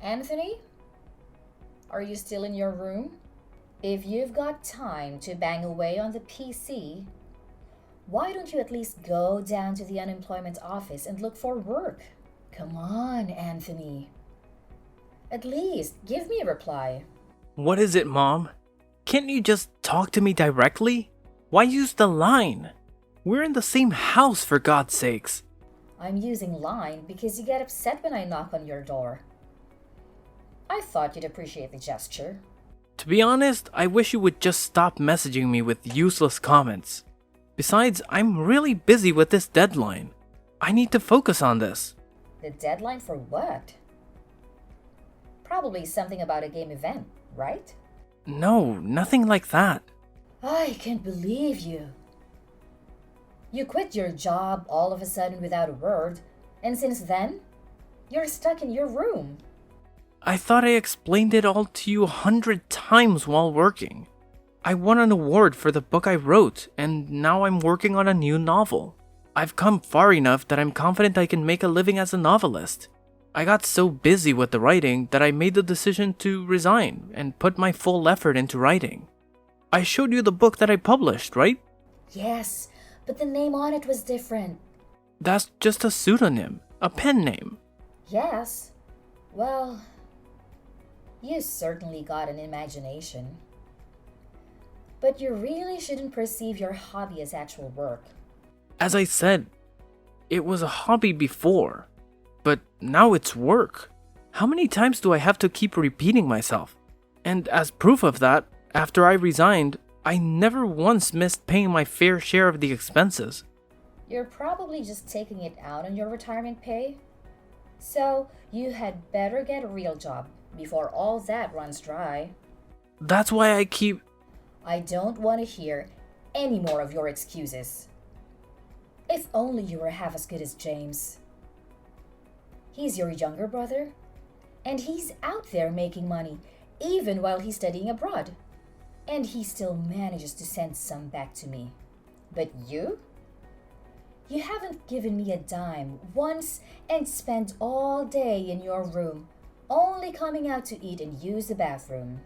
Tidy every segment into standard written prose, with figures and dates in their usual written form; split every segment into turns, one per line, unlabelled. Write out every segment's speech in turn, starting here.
Anthony, are you still in your room? If you've got time to bang away on the PC, why don't you at least go down to the unemployment office and look for work? Come on, Anthony. At least give me a reply.
What is it, Mom? Can't you just talk to me directly? Why use the line? We're in the same house, for God's sakes.
I'm using line because you get upset when I knock on your door. I thought you'd appreciate the gesture.
To be honest, I wish you would just stop messaging me with useless comments. Besides, I'm really busy with this deadline. I need to focus on this.
The deadline for what? Probably something about a game event, right?
No, nothing like that.
I can't believe you. You quit your job all of a sudden without a word, and since then, you're stuck in your room.
I thought I explained it all to you 100 times while working. I won an award for the book I wrote, and now I'm working on a new novel. I've come far enough that I'm confident I can make a living as a novelist. I got so busy with the writing that I made the decision to resign and put my full effort into writing. I showed you the book that I published, right?
Yes, but the name on it was different.
That's just a pseudonym, a pen name.
Yes. Well, you certainly got an imagination. But you really shouldn't perceive your hobby as actual work.
As I said, it was a hobby before, but now it's work. How many times do I have to keep repeating myself? And as proof of that, after I resigned, I never once missed paying my fair share of the expenses.
You're probably just taking it out on your retirement pay. So you had better get a real job before all that runs dry.
That's why I keep...
I don't want to hear any more of your excuses. If only you were half as good as James. He's your younger brother, and he's out there making money, even while he's studying abroad. And he still manages to send some back to me. But you? You haven't given me a dime once and spent all day in your room, only coming out to eat and use the bathroom.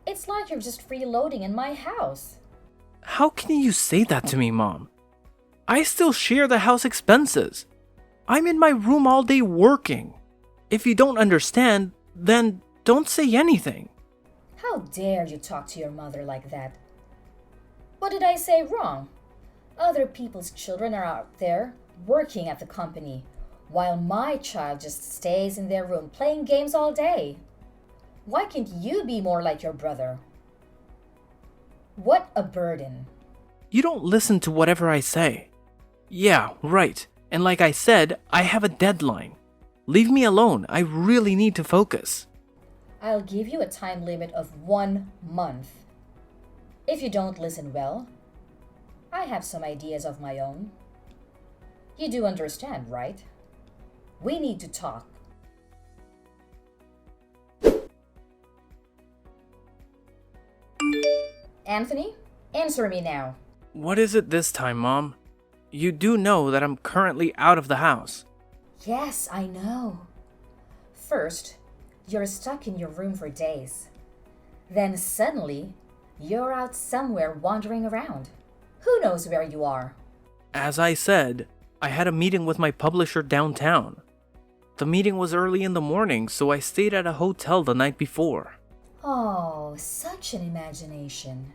It's like you're just freeloading in my house.
How can you say that to me, Mom? I still share the house expenses. I'm in my room all day working. If you don't understand, then don't say anything.
How dare you talk to your mother like that? What did I say wrong? Other people's children are out there working at the company, while my child just stays in their room playing games all day. Why can't you be more like your brother? What a burden.
You don't listen to whatever I say. Yeah, right. And like I said, I have a deadline. Leave me alone. I really need to focus.
I'll give you a time limit of 1 month. If you don't listen well, I have some ideas of my own. You do understand, right? We need to talk. Anthony, answer me now.
What is it this time, Mom? You do know that I'm currently out of the house.
Yes, I know. First, you're stuck in your room for days. Then suddenly, you're out somewhere wandering around. Who knows where you are?
As I said, I had a meeting with my publisher downtown. The meeting was early in the morning, so I stayed at a hotel the night before.
Oh, such an imagination.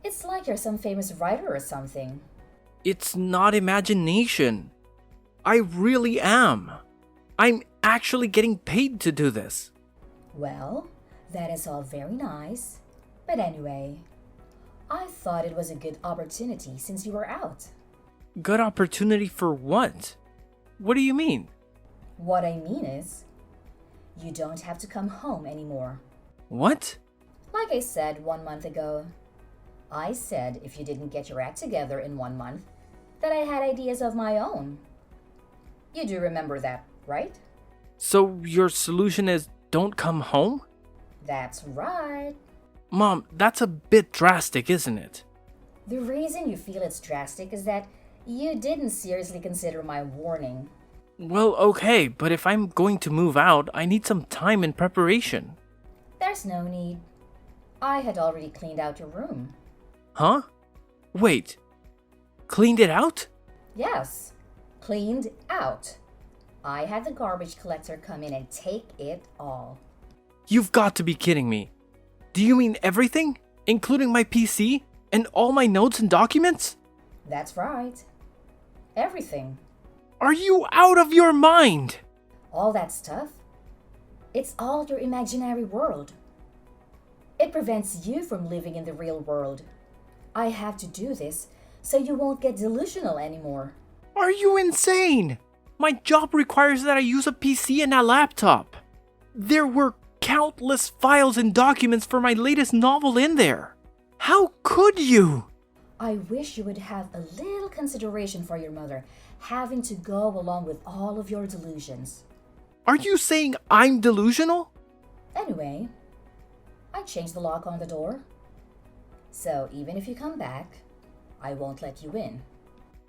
It's like you're some famous writer or something.
It's not imagination. I really am. I'm actually getting paid to do this.
Well, that is all very nice. But anyway, I thought it was a good opportunity since you were out.
Good opportunity for what? What do you mean?
What I mean is, you don't have to come home anymore.
What?
Like I said 1 month ago, I said if you didn't get your act together in 1 month, that I had ideas of my own. You do remember that, right?
So your solution is don't come home?
That's right.
Mom, that's a bit drastic, isn't it?
The reason you feel it's drastic is that you didn't seriously consider my warning.
Well, okay, but if I'm going to move out, I need some time in preparation.
There's no need. I had already cleaned out your room.
Huh? Wait. Cleaned it out?
Yes, cleaned out. I had the garbage collector come in and take it all.
You've got to be kidding me. Do you mean everything? Including my PC? And all my notes and documents?
That's right. Everything.
Are you out of your mind?
All that stuff. It's all your imaginary world. It prevents you from living in the real world. I have to do this so you won't get delusional anymore.
Are you insane? My job requires that I use a PC and a laptop. There were countless files and documents for my latest novel in there. How could you?
I wish you would have a little consideration for your mother, having to go along with all of your delusions.
Are you saying I'm delusional?
Anyway, I changed the lock on the door. So even if you come back, I won't let you in.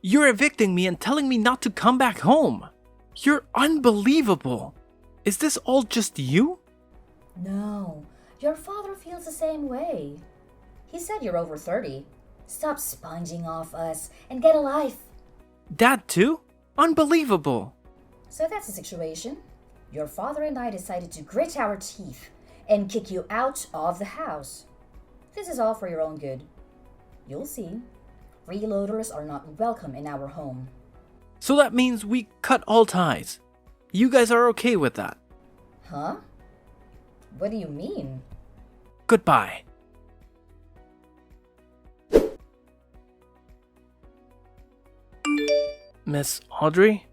You're evicting me and telling me not to come back home. You're unbelievable. Is this all just you?
No, your father feels the same way. He said you're over 30. Stop sponging off us and get a life.
That too? Unbelievable.
So that's the situation. Your father and I decided to grit our teeth and kick you out of the house. This is all for your own good. You'll see. Freeloaders are not welcome in our home.
So that means we cut all ties. You guys are okay with that?
Huh? What do you mean?
Goodbye. Miss Audrey,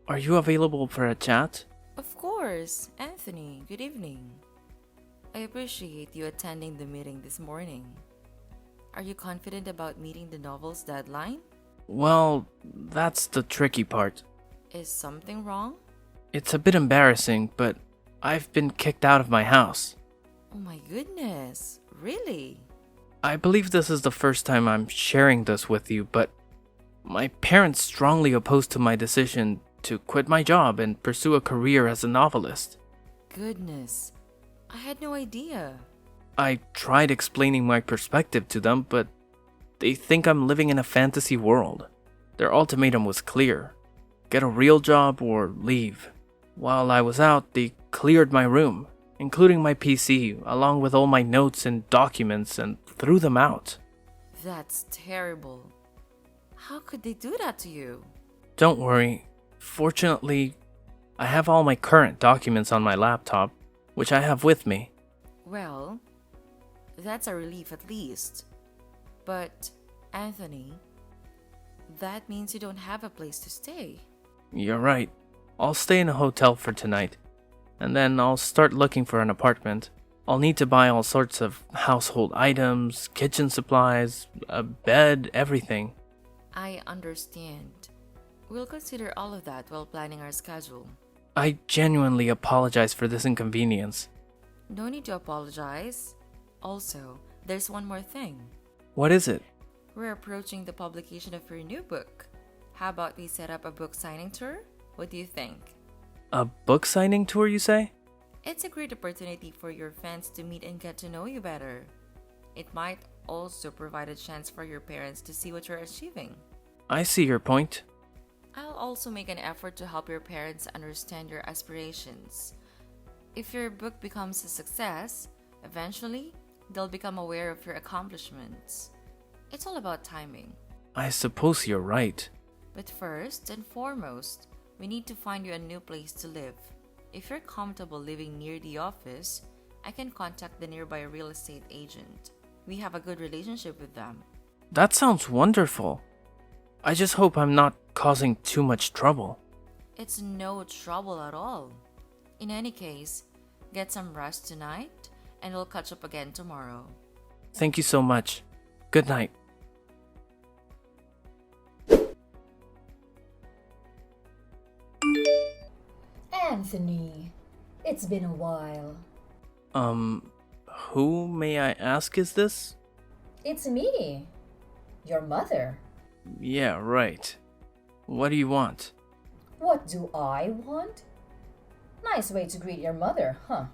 are you available for a chat?
Of course, Anthony. Good evening. I appreciate you attending the meeting this morning. Are you confident about meeting the novel's deadline?
Well, that's the tricky part.
Is something wrong?
It's a bit embarrassing, but I've been kicked out of my house.
Oh my goodness, really?
I believe this is the first time I'm sharing this with you, but my parents strongly opposed to my decision to quit my job and pursue a career as a novelist.
Goodness, I had no idea.
I tried explaining my perspective to them, but they think I'm living in a fantasy world. Their ultimatum was clear: get a real job or leave. While I was out, they cleared my room, including my PC, along with all my notes and documents, and threw them out.
That's terrible. How could they do that to you?
Don't worry. Fortunately, I have all my current documents on my laptop, which I have with me.
Well, that's a relief at least. But, Anthony, that means you don't have a place to stay.
You're right. I'll stay in a hotel for tonight, and then I'll start looking for an apartment. I'll need to buy all sorts of household items, kitchen supplies, a bed, everything.
I understand. We'll consider all of that while planning our schedule.
I genuinely apologize for this inconvenience.
No need to apologize. Also, there's one more thing.
What is it?
We're approaching the publication of your new book. How about we set up a book signing tour? What do you think?
A book signing tour, you say?
It's a great opportunity for your fans to meet and get to know you better. It might also provide a chance for your parents to see what you're achieving.
I see your point.
I'll also make an effort to help your parents understand your aspirations. If your book becomes a success, eventually, they'll become aware of your accomplishments. It's all about timing.
I suppose you're right.
But first and foremost, we need to find you a new place to live. If you're comfortable living near the office, I can contact the nearby real estate agent. We have a good relationship with them.
That sounds wonderful. I just hope I'm not causing too much trouble.
It's no trouble at all. In any case, get some rest tonight, and we'll catch up again tomorrow.
Thank you so much. Good night.
Anthony, it's been a while.
Who, may I ask, is this?
It's me, your mother.
Yeah, right. What do you want?
What do I want? Nice way to greet your mother, huh?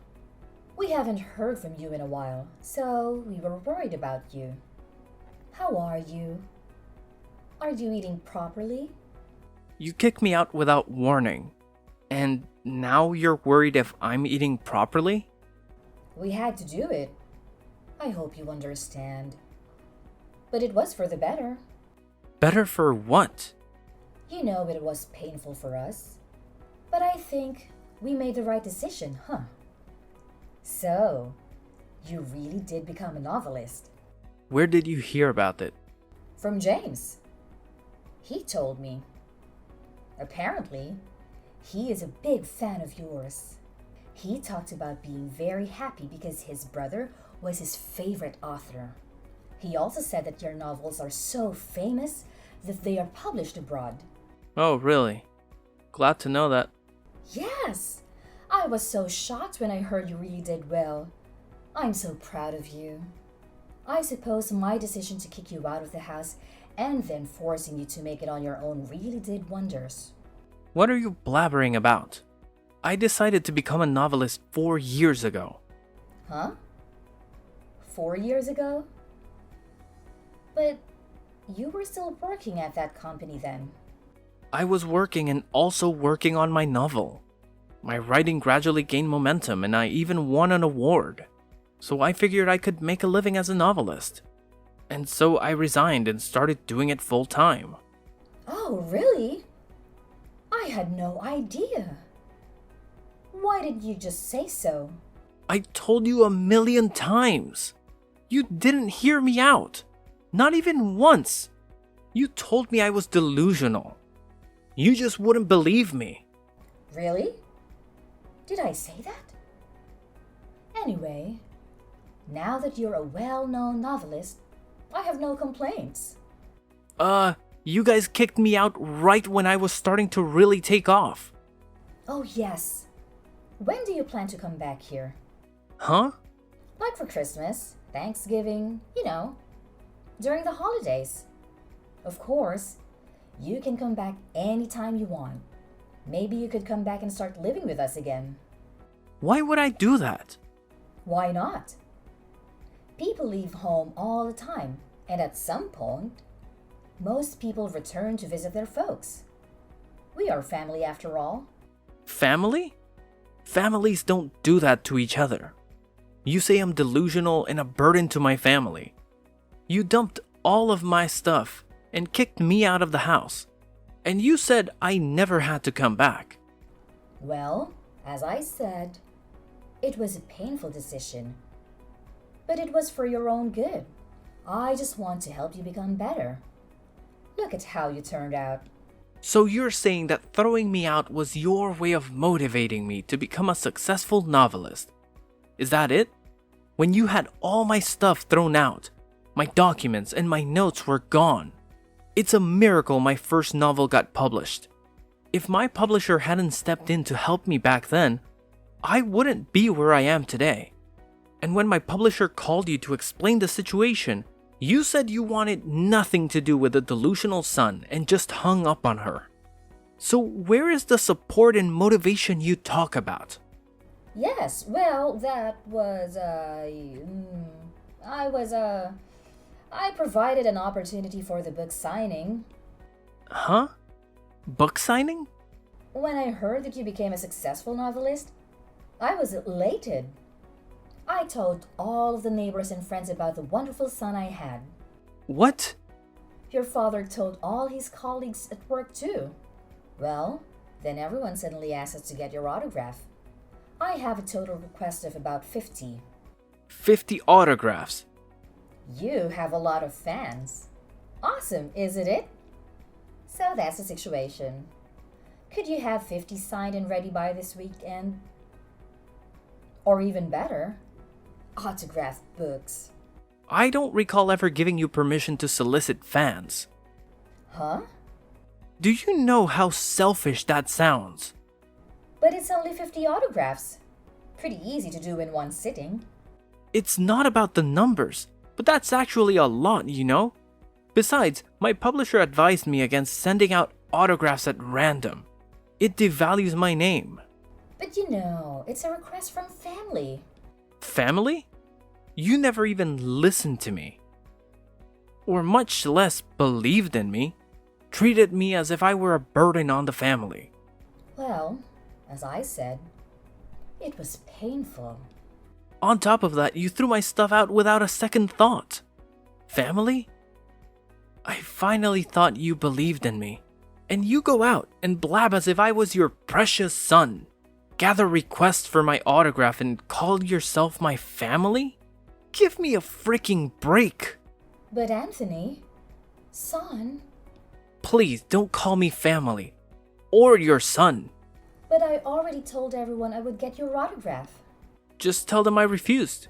We haven't heard from you in a while, so we were worried about you. How are you? Are you eating properly?
You kicked me out without warning. And now you're worried if I'm eating properly?
We had to do it. I hope you understand. But it was for the better.
Better for what?
You know it was painful for us. But I think we made the right decision, huh? So, you really did become a novelist.
Where did you hear about it?
From James. He told me. Apparently, he is a big fan of yours. He talked about being very happy because his brother was his favorite author. He also said that your novels are so famous that they are published abroad.
Oh, really? Glad to know that.
Yes! I was so shocked when I heard you really did well. I'm so proud of you. I suppose my decision to kick you out of the house and then forcing you to make it on your own really did wonders.
What are you blabbering about? I decided to become a novelist 4 years ago.
Huh? 4 years ago? But you were still working at that company then.
I was working and also working on my novel. My writing gradually gained momentum and I even won an award. So I figured I could make a living as a novelist. And so I resigned and started doing it full time.
Oh, really? I had no idea. Why didn't you just say so?
I told you 1,000,000 times. You didn't hear me out. Not even once. You told me I was delusional. You just wouldn't believe me.
Really? Did I say that? Anyway, now that you're a well-known novelist, I have no complaints.
You guys kicked me out right when I was starting to really take off.
Oh, yes. When do you plan to come back here?
Huh?
Like for Christmas, Thanksgiving, during the holidays. Of course, you can come back anytime you want. Maybe you could come back and start living with us again.
Why would I do that?
Why not? People leave home all the time, and at some point, most people return to visit their folks. We are family after all.
Family? Families don't do that to each other. You say I'm delusional and a burden to my family. You dumped all of my stuff and kicked me out of the house. And you said I never had to come back.
Well, as I said, it was a painful decision. But it was for your own good. I just want to help you become better. Look at how you turned out.
So you're saying that throwing me out was your way of motivating me to become a successful novelist. Is that it? When you had all my stuff thrown out, my documents and my notes were gone. It's a miracle my first novel got published. If my publisher hadn't stepped in to help me back then, I wouldn't be where I am today. And when my publisher called you to explain the situation, you said you wanted nothing to do with the delusional son and just hung up on her. So where is the support and motivation you talk about?
Yes, well, that was, I provided an opportunity for the book signing.
Huh? Book signing?
When I heard that you became a successful novelist, I was elated. I told all of the neighbors and friends about the wonderful son I had.
What?
Your father told all his colleagues at work too. Well, then everyone suddenly asked us to get your autograph. I have a total request of about 50.
50 autographs.
You have a lot of fans. Awesome, isn't it? So that's the situation. Could you have 50 signed and ready by this weekend? Or even better, autographed books.
I don't recall ever giving you permission to solicit fans.
Huh?
Do you know how selfish that sounds?
But it's only 50 autographs. Pretty easy to do in one sitting.
It's not about the numbers, but that's actually a lot, you know? Besides, my publisher advised me against sending out autographs at random. It devalues my name.
But you know, it's a request from family.
Family? You never even listened to me. Or much less believed in me. Treated me as if I were a burden on the family.
Well, as I said, it was painful.
On top of that, you threw my stuff out without a second thought. Family? I finally thought you believed in me. And you go out and blab as if I was your precious son. Gather requests for my autograph and call yourself my family? Give me a freaking break.
But Anthony, son...
Please don't call me family. Or your son.
But I already told everyone I would get your autograph.
Just tell them I refused.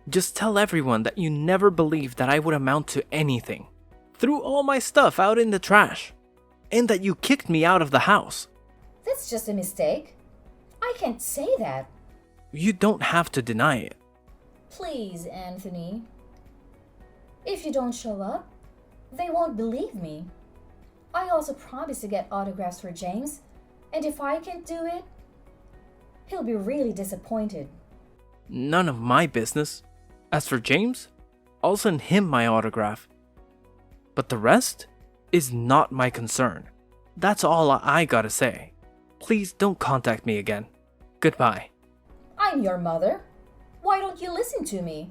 Just tell everyone that you never believed that I would amount to anything. Threw all my stuff out in the trash. And that you kicked me out of the house.
That's just a mistake. I can't say that.
You don't have to deny it.
Please, Anthony. If you don't show up, they won't believe me. I also promised to get autographs for James, and if I can't do it, he'll be really disappointed.
None of my business. As for James, I'll send him my autograph. But the rest is not my concern. That's all I gotta say. Please don't contact me again. Goodbye.
I'm your mother. Why don't you listen to me?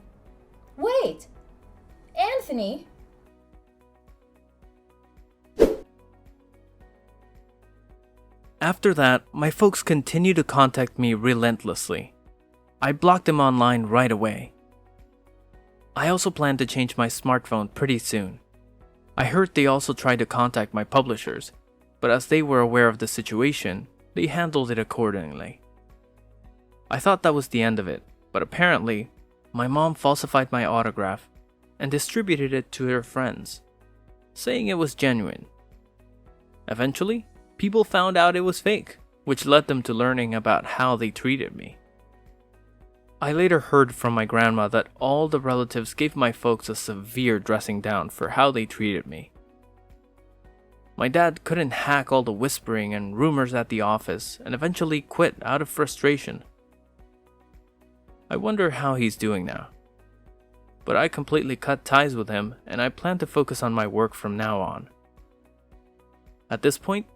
Wait! Anthony!
After that, my folks continued to contact me relentlessly. I blocked them online right away. I also plan to change my smartphone pretty soon. I heard they also tried to contact my publishers, but as they were aware of the situation, they handled it accordingly. I thought that was the end of it, but apparently, my mom falsified my autograph and distributed it to her friends, saying it was genuine. Eventually, people found out it was fake, which led them to learning about how they treated me. I later heard from my grandma that all the relatives gave my folks a severe dressing down for how they treated me. My dad couldn't hack all the whispering and rumors at the office and eventually quit out of frustration. I wonder how he's doing now. But I completely cut ties with him and I plan to focus on my work from now on. At this point,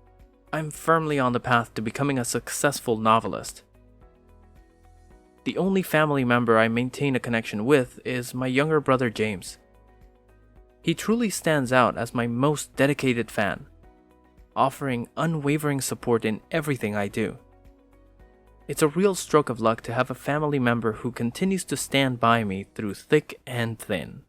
I'm firmly on the path to becoming a successful novelist. The only family member I maintain a connection with is my younger brother James. He truly stands out as my most dedicated fan, offering unwavering support in everything I do. It's a real stroke of luck to have a family member who continues to stand by me through thick and thin.